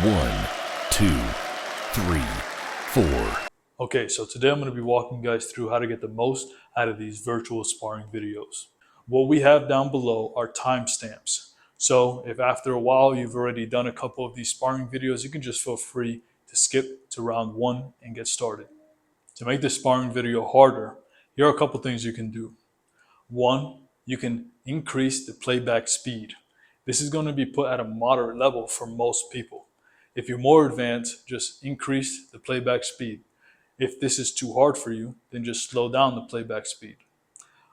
1, 2, 3, 4. Okay, so today I'm going to be walking you guys through how to get the most out of these virtual sparring videos. What we have down below are timestamps. So if after a while you've already done a couple of these sparring videos, you can just feel free to skip to round 1 and get started. To make this sparring video harder, here are a couple things you can do. 1, you can increase the playback speed. This is going to be put at a moderate level for most people. If you're more advanced, just increase the playback speed. If this is too hard for you, then just slow down the playback speed.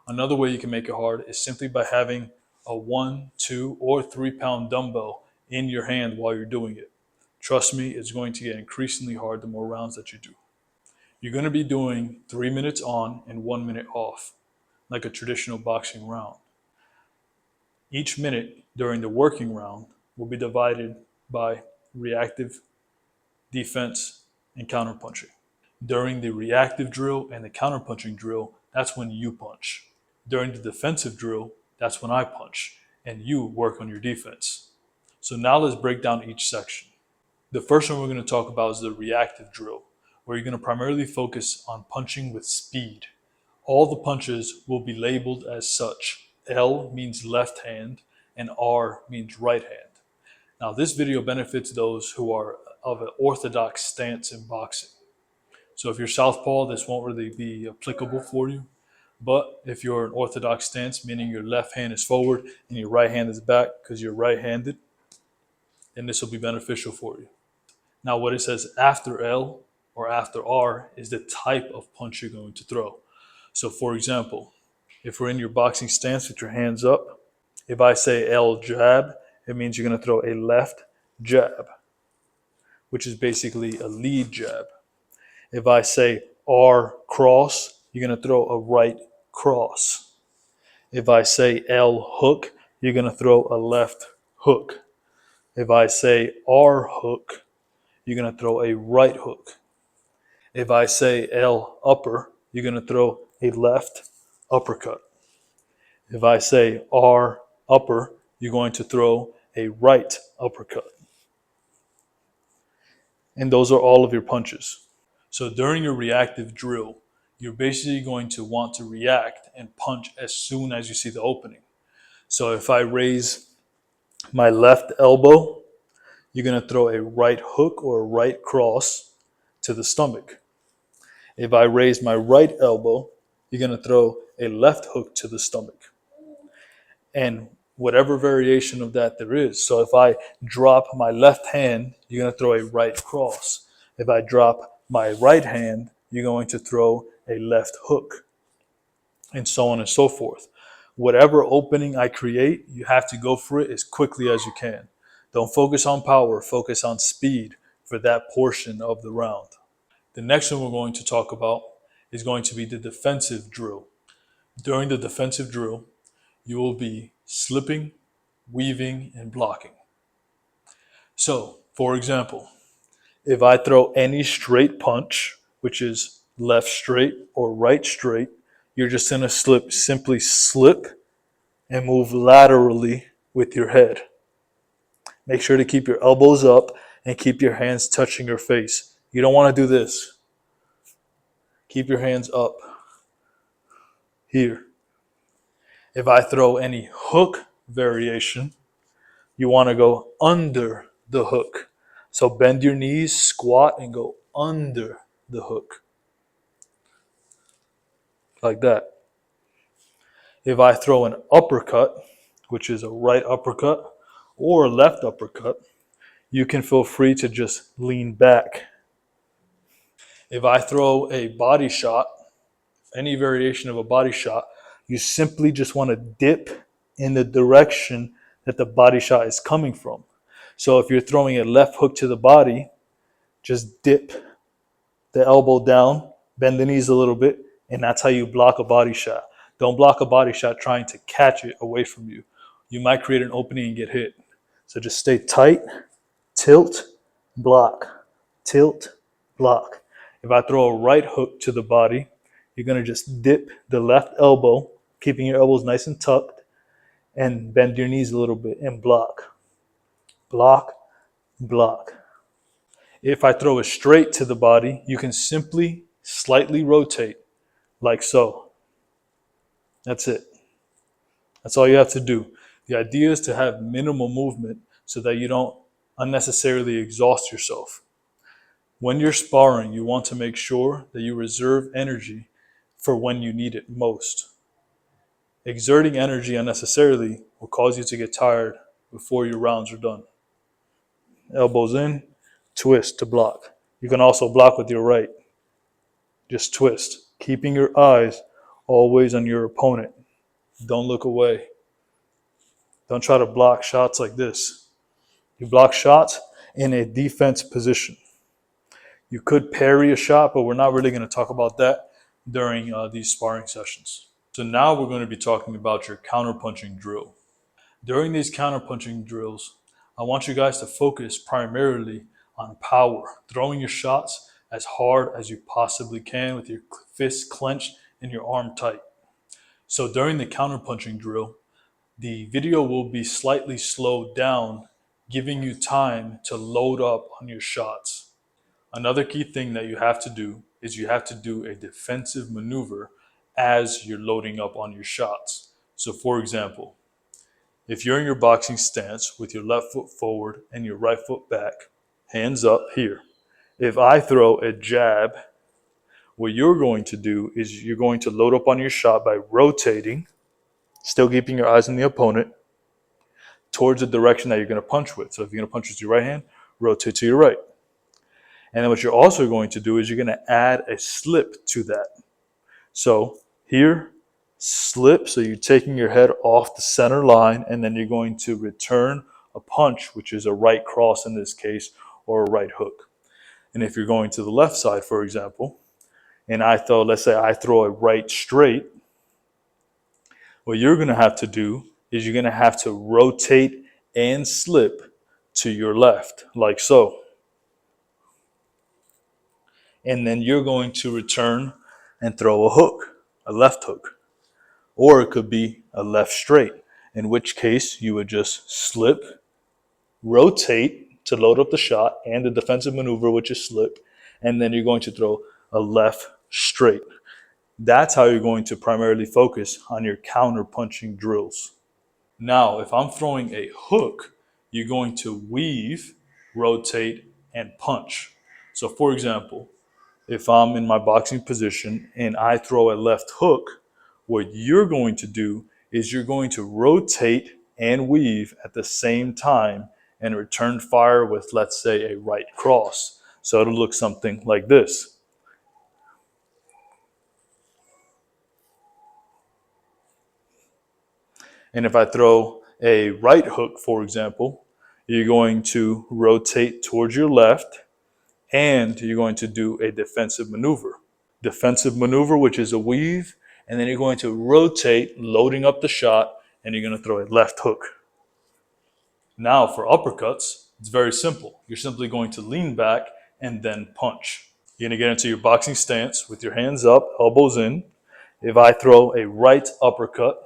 Another way you can make it hard is simply by having a 1, 2, or 3 pound dumbbell in your hand while you're doing it. Trust me, it's going to get increasingly hard the more rounds that you do. You're going to be doing 3 minutes on and 1 minute off, like a traditional boxing round. Each minute during the working round will be divided by reactive, defense, and counterpunching. During the reactive drill and the counterpunching drill, that's when you punch. During the defensive drill, that's when I punch, and you work on your defense. So now let's break down each section. The first one we're going to talk about is the reactive drill, where you're going to primarily focus on punching with speed. All the punches will be labeled as such. L means left hand, and R means right hand. Now, this video benefits those who are of an orthodox stance in boxing. So if you're southpaw, this won't really be applicable for you. But if you're an orthodox stance, meaning your left hand is forward and your right hand is back because you're right-handed, then this will be beneficial for you. Now, what it says after L or after R is the type of punch you're going to throw. So for example, if we're in your boxing stance with your hands up, if I say L jab, it means you're going to throw a left jab, which is basically a lead jab. If I say R cross, you're going to throw a right cross. If I say L hook, you're going to throw a left hook. If I say R hook, you're going to throw a right hook. If I say L upper, you're going to throw a left uppercut. If I say R upper, you're going to throw a right uppercut. And those are all of your punches. So during your reactive drill, you're basically going to want to react and punch as soon as you see the opening. So if I raise my left elbow, you're going to throw a right hook or a right cross to the stomach. If I raise my right elbow, you're going to throw a left hook to the stomach. And whatever variation of that there is. So if I drop my left hand, you're going to throw a right cross. If I drop my right hand, you're going to throw a left hook, and so on and so forth. Whatever opening I create, you have to go for it as quickly as you can. Don't focus on power, focus on speed for that portion of the round. The next one we're going to talk about is going to be the defensive drill. During the defensive drill, you will be slipping, weaving, and blocking. So, for example, if I throw any straight punch, which is left straight or right straight, you're just going to simply slip and move laterally with your head. Make sure to keep your elbows up and keep your hands touching your face. You don't want to do this. Keep your hands up here. If I throw any hook variation, you want to go under the hook. So bend your knees, squat, and go under the hook. Like that. If I throw an uppercut, which is a right uppercut or a left uppercut, you can feel free to just lean back. If I throw a body shot, any variation of a body shot, you simply just want to dip in the direction that the body shot is coming from. So if you're throwing a left hook to the body, just dip the elbow down, bend the knees a little bit, and that's how you block a body shot. Don't block a body shot trying to catch it away from you. You might create an opening and get hit. So just stay tight, tilt, block, tilt, block. If I throw a right hook to the body, you're going to just dip the left elbow, keeping your elbows nice and tucked, and bend your knees a little bit and block. Block, block. If I throw it straight to the body, you can simply slightly rotate like so. That's it. That's all you have to do. The idea is to have minimal movement so that you don't unnecessarily exhaust yourself. When you're sparring, you want to make sure that you reserve energy for when you need it most. Exerting energy unnecessarily will cause you to get tired before your rounds are done. Elbows in, twist to block. You can also block with your right. Just twist, keeping your eyes always on your opponent. Don't look away. Don't try to block shots like this. You block shots in a defense position. You could parry a shot, but we're not really going to talk about that during these sparring sessions. So now we're going to be talking about your counterpunching drill. During these counterpunching drills, I want you guys to focus primarily on power, throwing your shots as hard as you possibly can with your fists clenched and your arm tight. So during the counterpunching drill, the video will be slightly slowed down, giving you time to load up on your shots. Another key thing that you have to do is you have to do a defensive maneuver as you're loading up on your shots. So for example, if you're in your boxing stance with your left foot forward and your right foot back, hands up here. If I throw a jab, what you're going to do is you're going to load up on your shot by rotating, still keeping your eyes on the opponent, towards the direction that you're going to punch with. So if you're going to punch with your right hand, rotate to your right. And then what you're also going to do is you're going to add a slip to that. So here, slip, so you're taking your head off the center line, and then you're going to return a punch, which is a right cross in this case, or a right hook. And if you're going to the left side, for example, and let's say I throw a right straight, what you're going to have to do is you're going to have to rotate and slip to your left, like so. And then you're going to return and throw a hook, a left hook. Or it could be a left straight, in which case you would just slip, rotate to load up the shot and the defensive maneuver, which is slip, and then you're going to throw a left straight. That's how you're going to primarily focus on your counter punching drills. Now, if I'm throwing a hook, you're going to weave, rotate, and punch. So for example, if I'm in my boxing position and I throw a left hook, what you're going to do is you're going to rotate and weave at the same time and return fire with, let's say, a right cross. So it'll look something like this. And if I throw a right hook, for example, you're going to rotate towards your left and you're going to do a defensive maneuver. Defensive maneuver, which is a weave, and then you're going to rotate, loading up the shot, and you're going to throw a left hook. Now for uppercuts, it's very simple. You're simply going to lean back and then punch. You're going to get into your boxing stance with your hands up, elbows in. If I throw a right uppercut,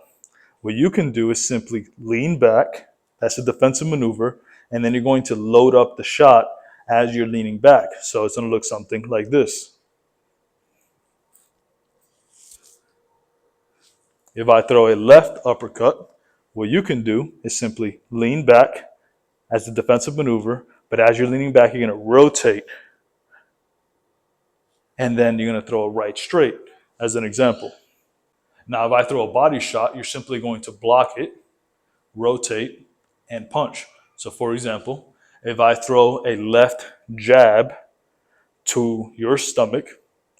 what you can do is simply lean back. That's a defensive maneuver. And then you're going to load up the shot as you're leaning back. So it's going to look something like this. If I throw a left uppercut, what you can do is simply lean back as a defensive maneuver, but as you're leaning back, you're going to rotate. And then you're going to throw a right straight as an example. Now, if I throw a body shot, you're simply going to block it, rotate, and punch. So for example, if I throw a left jab to your stomach,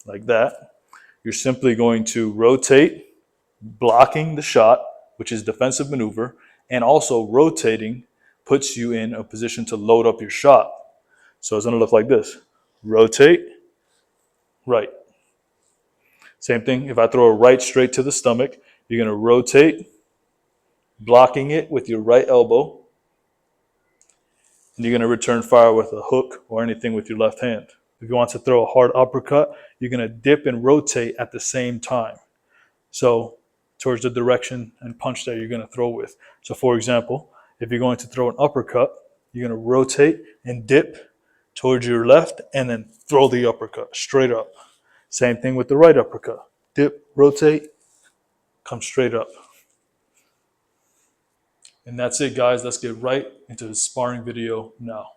like that, you're simply going to rotate, blocking the shot, which is defensive maneuver, and also rotating puts you in a position to load up your shot. So it's going to look like this. Rotate, right. Same thing, if I throw a right straight to the stomach, you're going to rotate, blocking it with your right elbow, and you're going to return fire with a hook or anything with your left hand. If you want to throw a hard uppercut, you're going to dip and rotate at the same time. So towards the direction and punch that you're going to throw with. So for example, if you're going to throw an uppercut, you're going to rotate and dip towards your left, and then throw the uppercut straight up. Same thing with the right uppercut. Dip, rotate, come straight up. And that's it, guys. Let's get right into the sparring video now.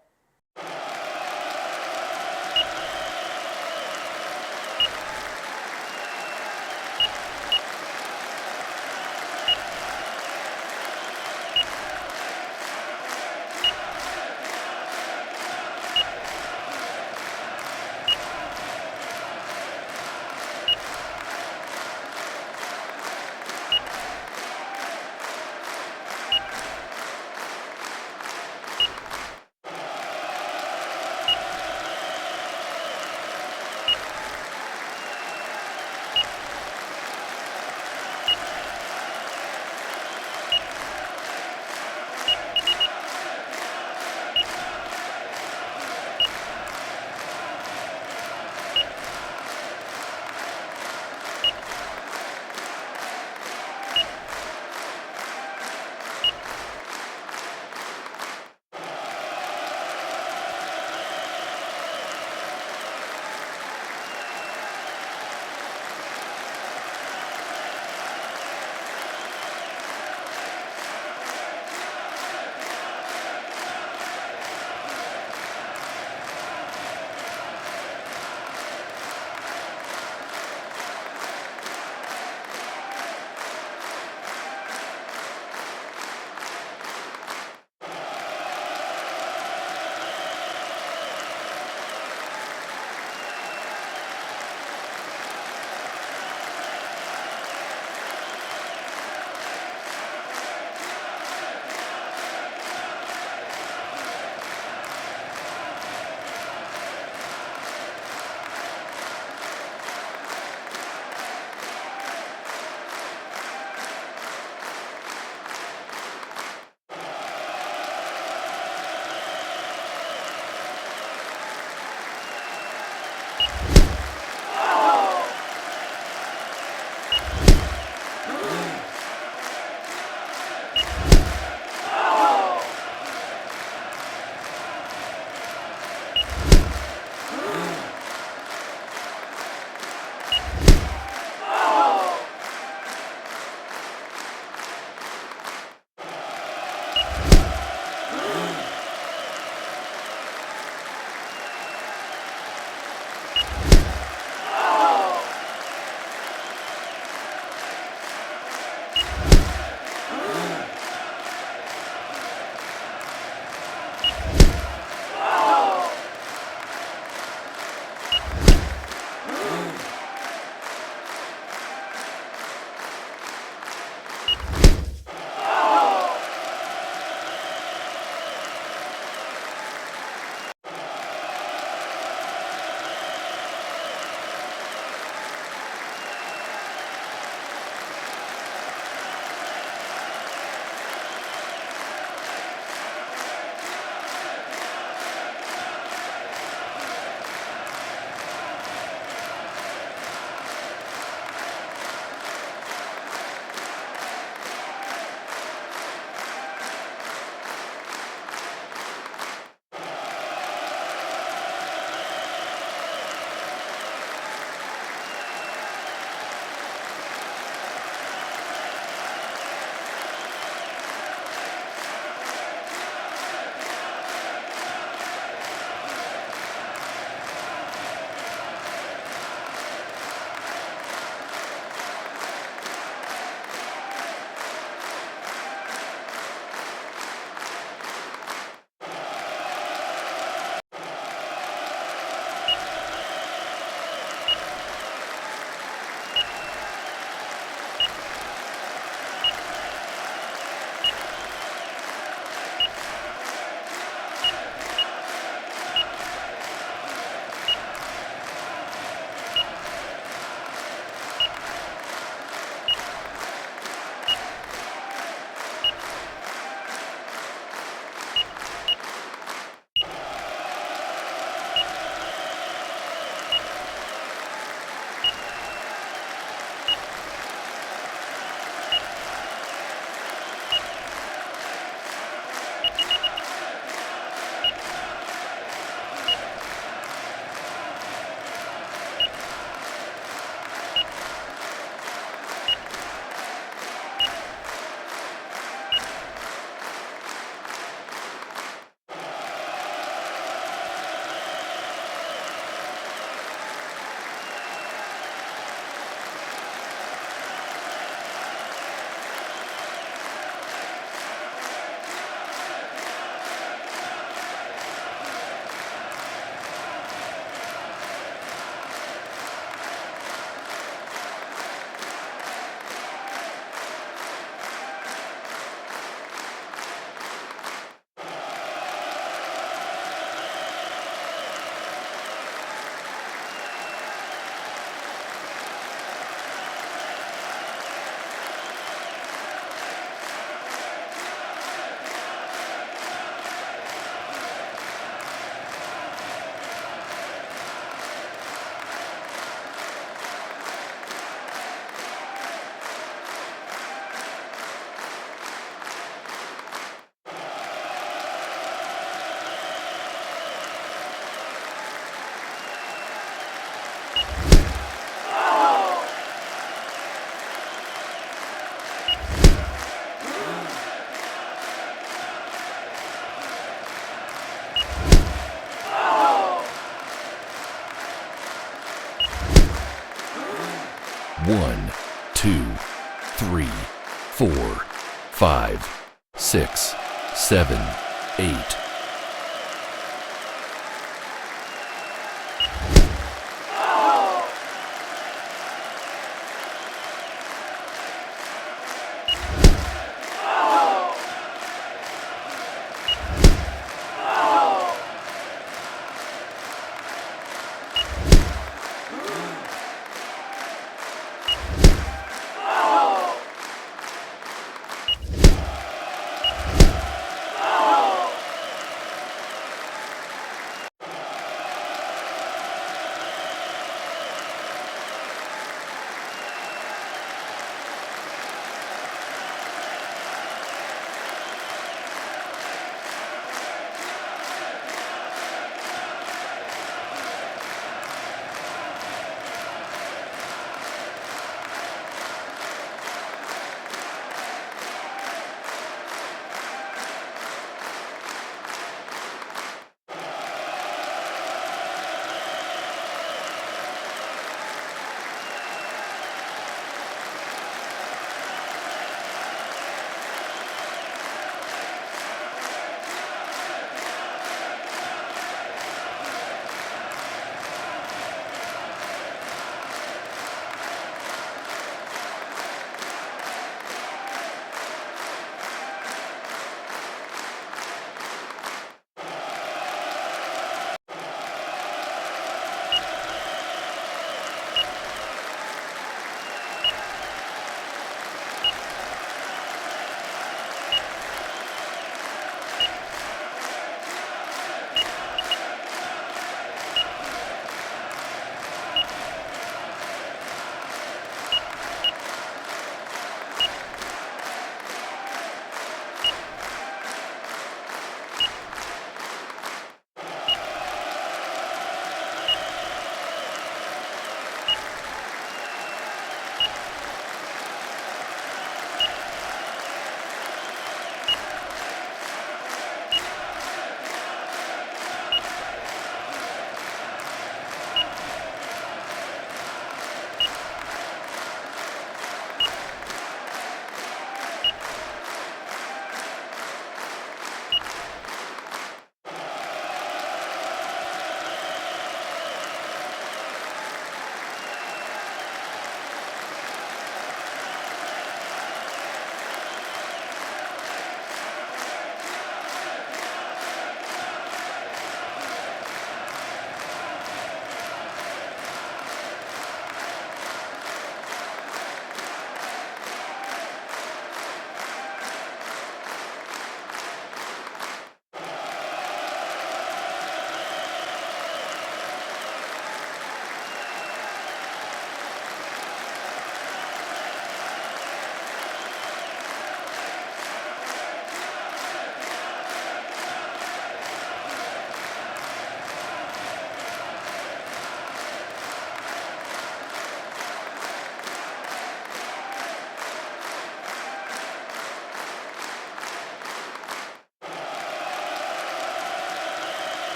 4, 5, 6, 7, 8.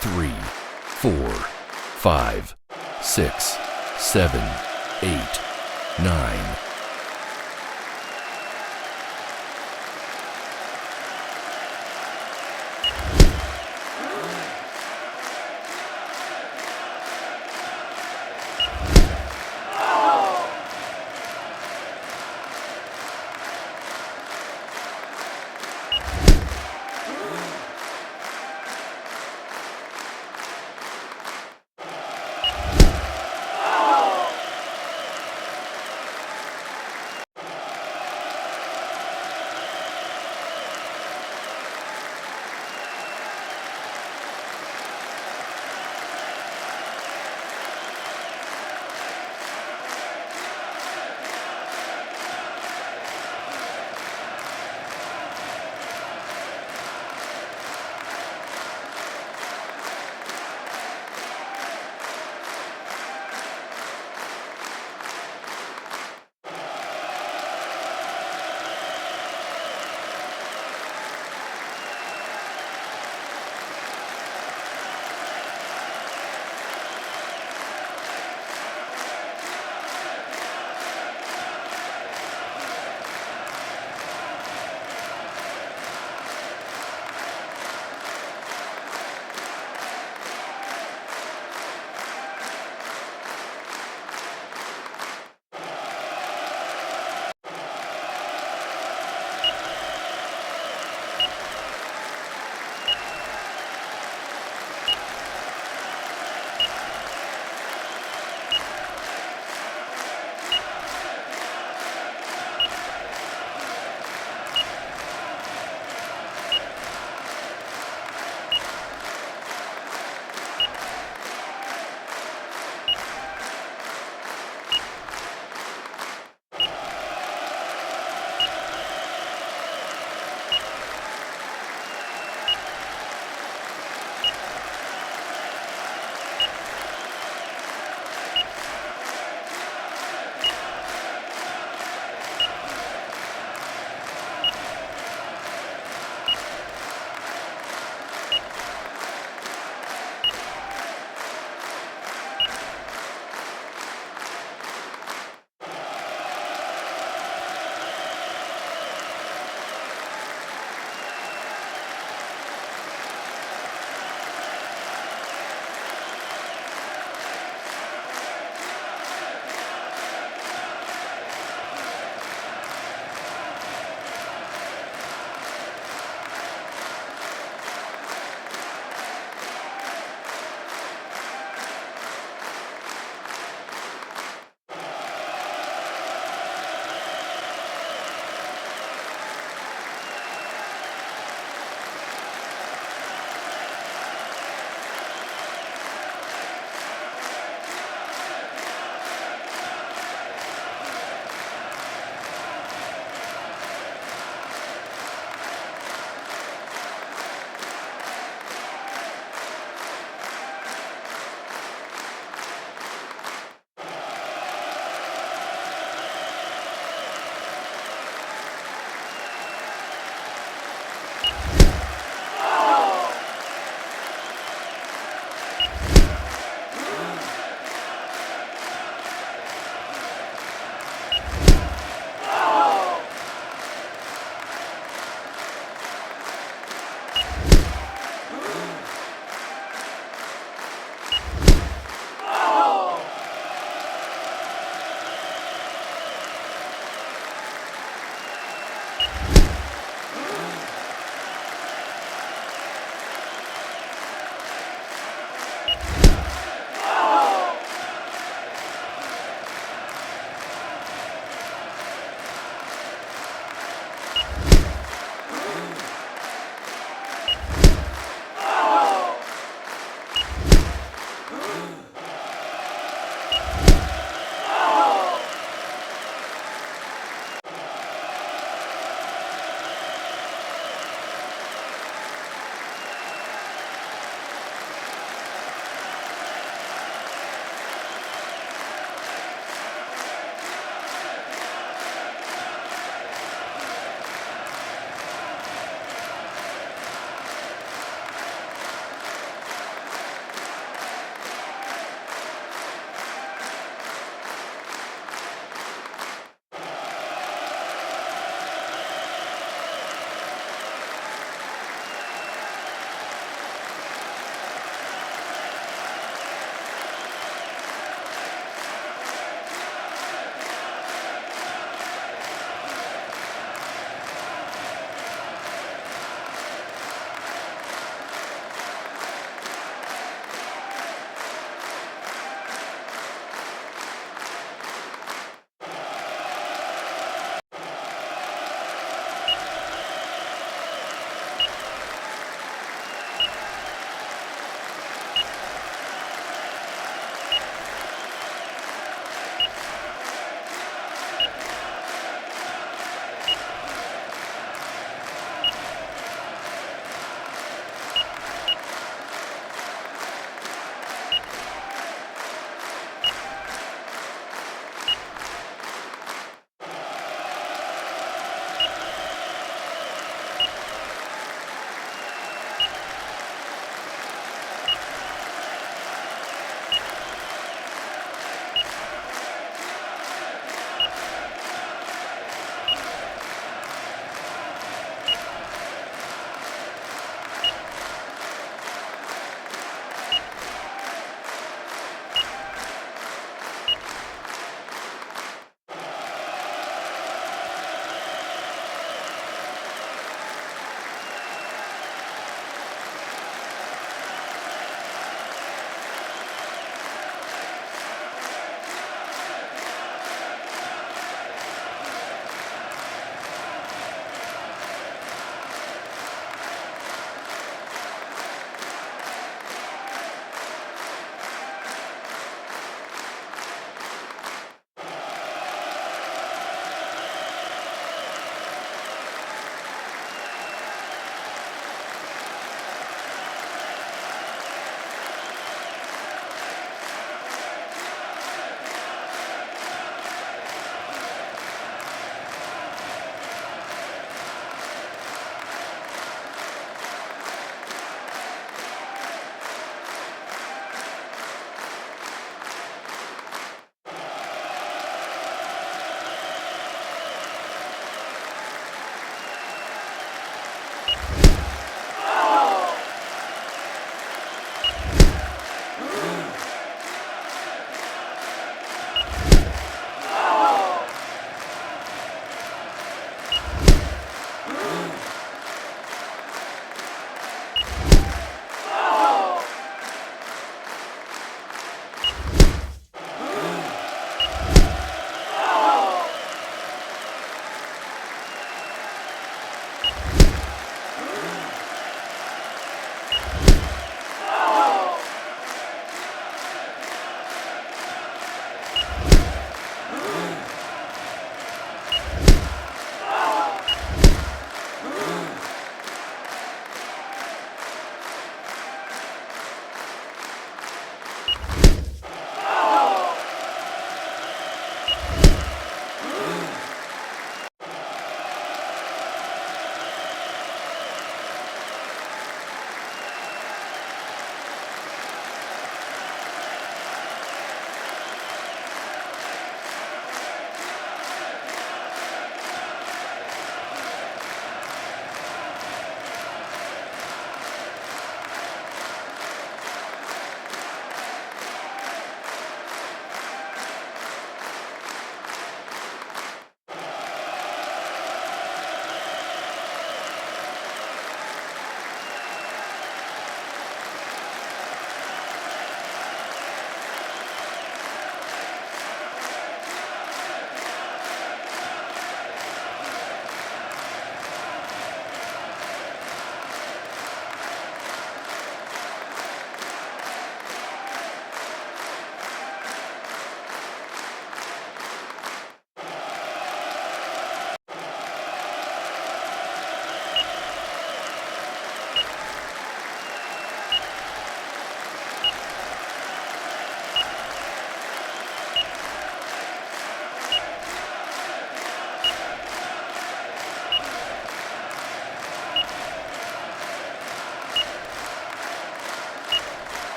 3, 4, 5, 6, 7, 8, 9.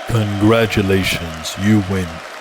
Congratulations, you win.